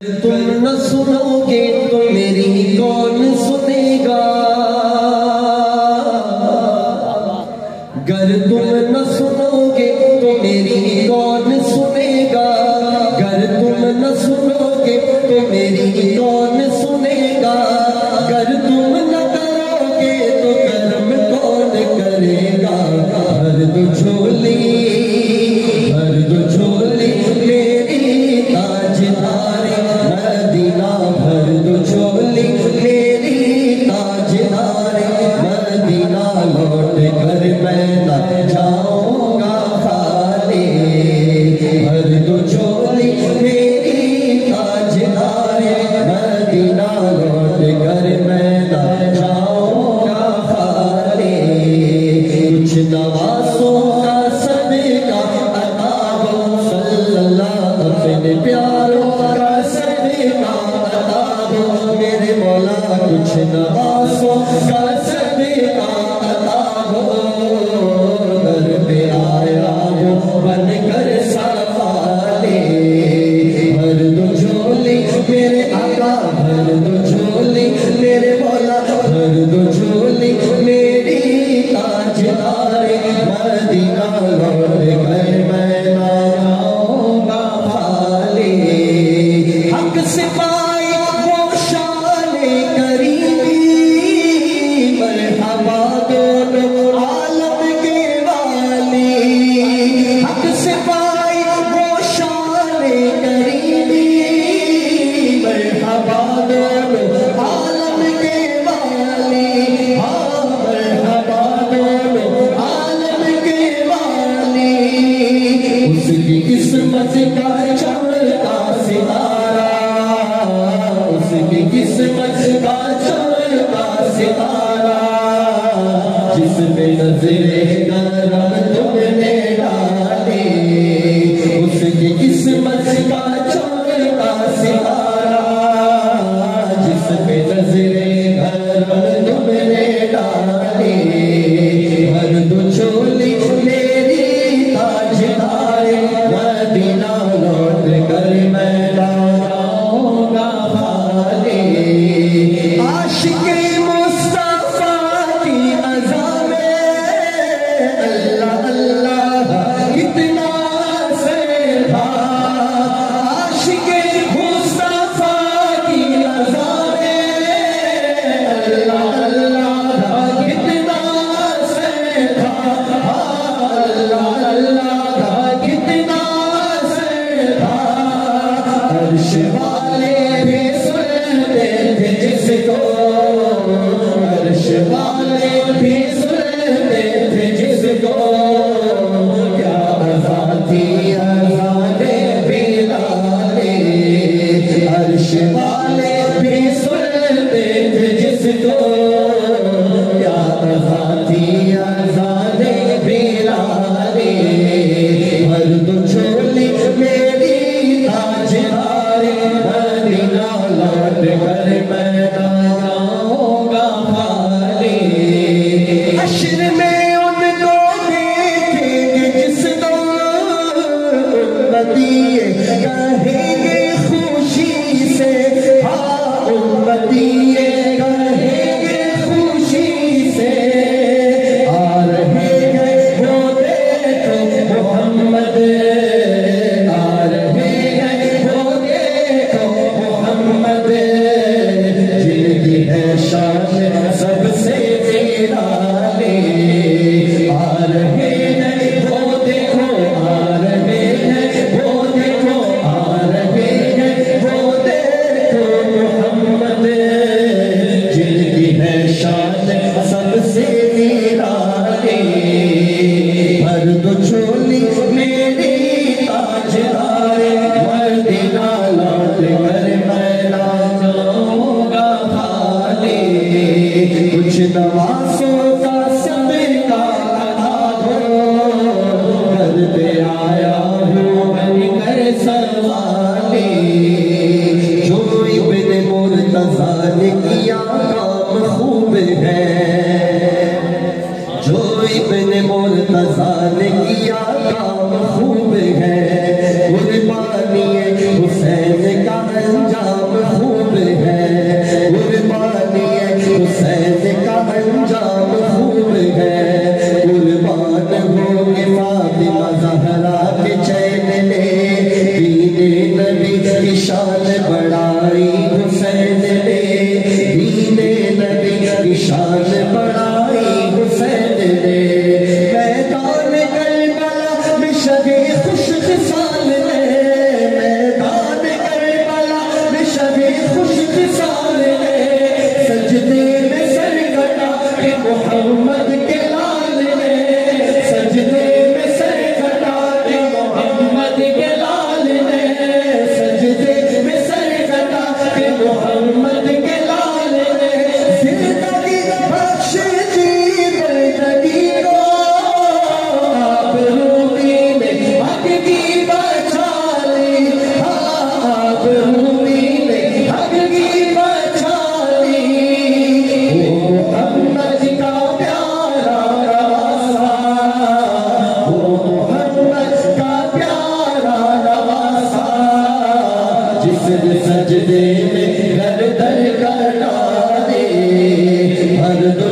तुम न सुनोगे तो मेरी कौन सुनेगा। गर तुम न सुनोगे तो मेरी कौन सुनेगा। गर तुम न सुनोगे तो मेरी कौन सुनेगा। गर तुम न करोगे तो कर्म कौन करेगा। भर दो झोली मेरी ताजदारे मदीना। भर दो झोली मेरी ताजदारे मदीना। लौट कर मैं न जाऊंगा खाली। भर दो झोली मेरी ताजदारे मदीना। लौट कर मैं न जाऊंगा खाली। कुछ नवासों का सदका अता हो सल्लल्लाहु अपने प्यारों का सदका अता हो मेरे मौला। कुछ नवासों का सदका अता हो। घर पे आया हो बन कर सफाले। भर दो झोली मेरे आका। भर दो झोली मेरे मौला। भर दो झोली मेरी ताजदारे मदीना। लौट कर मैं ना आऊंगा खाली। हक सिपाही वो शाने करीबी। मरहबा दोनों आलम के वाली। हक सिपाही वो शाने करीबी। मरहबा दोनों आलम के वाली। हाँ मरहबा दोनों आलम के वाली। उसकी किस्मत का चमकता सितारा। उसकी किस्मत का चमकता सितारा। जिसमें नजरे करम तुमने डाली। उसकी किस्मत का चमकता सितारा। जिसमें नजरे करम तुमने डाली। भर दो झोली मेरी ताजदारे मदीना। लौट कर मैं ना जाऊंगा खाली। आशिके मुस्तफा की अज़ा में अल्लाह अल्लाह कितना से था। आशिके मुस्तफा की अज़ा में अल्लाह अल्लाह कितना से था। अल्लाह अल्लाह कितना से था। अर्श वाले भी सुनते थे जिसको। अर्श वाले भी सुनते थे जिसको। क्या आज़ादी आज़ादे बिलाले। अर्श वाले भी सुनते थे जिसको। क्या आज़ादी आज़ादे बिलाले। भर दो झोली मेरी ताजदारे मदीना। लौट कर मैं ना जाऊंगा खाली। हश्र में उनको देखेंगे जिसको। उम्मती कहेंगे खुशी से। हाँ उम्मती कहेंगे खुशी से। आ रहे हैं वो देखो मोहम्मद। आ रहे हैं वो देखो मोहम्मद। जिनकी है शान सबसे निराली। आ रहे हैं वो देखो। आ रहे हैं वो देखो। आ रहे हैं वो देखो मोहम्मद। जिनकी है शान सबसे निराली। भर दो झोली मेरी ताजदारे मदीना। लौट कर मैं ना जाऊंगा खाली। कुछ नवासों का सदका अता हो। घर पे आया हूँ बन कर सवाली। जो इब्ने मुर्तज़ा ने किया काम खूब है। जो इब्ने मुर्तज़ा ने किया काम खूब है। कुर्बानी हुसैन का अंजाम शान बढ़ाई हुसैन ने मैदान करबला में शबे खुश खिसाल ने मैदान करबला में शबे खुश खिसाल ने सजदे में सर कटा के मोहम्मद के लाल ने सजदे में सर कटा के मोहम्मद के लाल ने सजदे में सर कटा के मोहम्मद के लाल ने जिंदगी बख्श दी जिंदगी को आप रूमी ने हक की बचा ली आप रूमी ने हक की बचा ली वो मोहम्मद का प्यारा नवासा वो मोहम्मद का प्यारा नवासा जिस सजदे में गर्दन कटा दे हर दो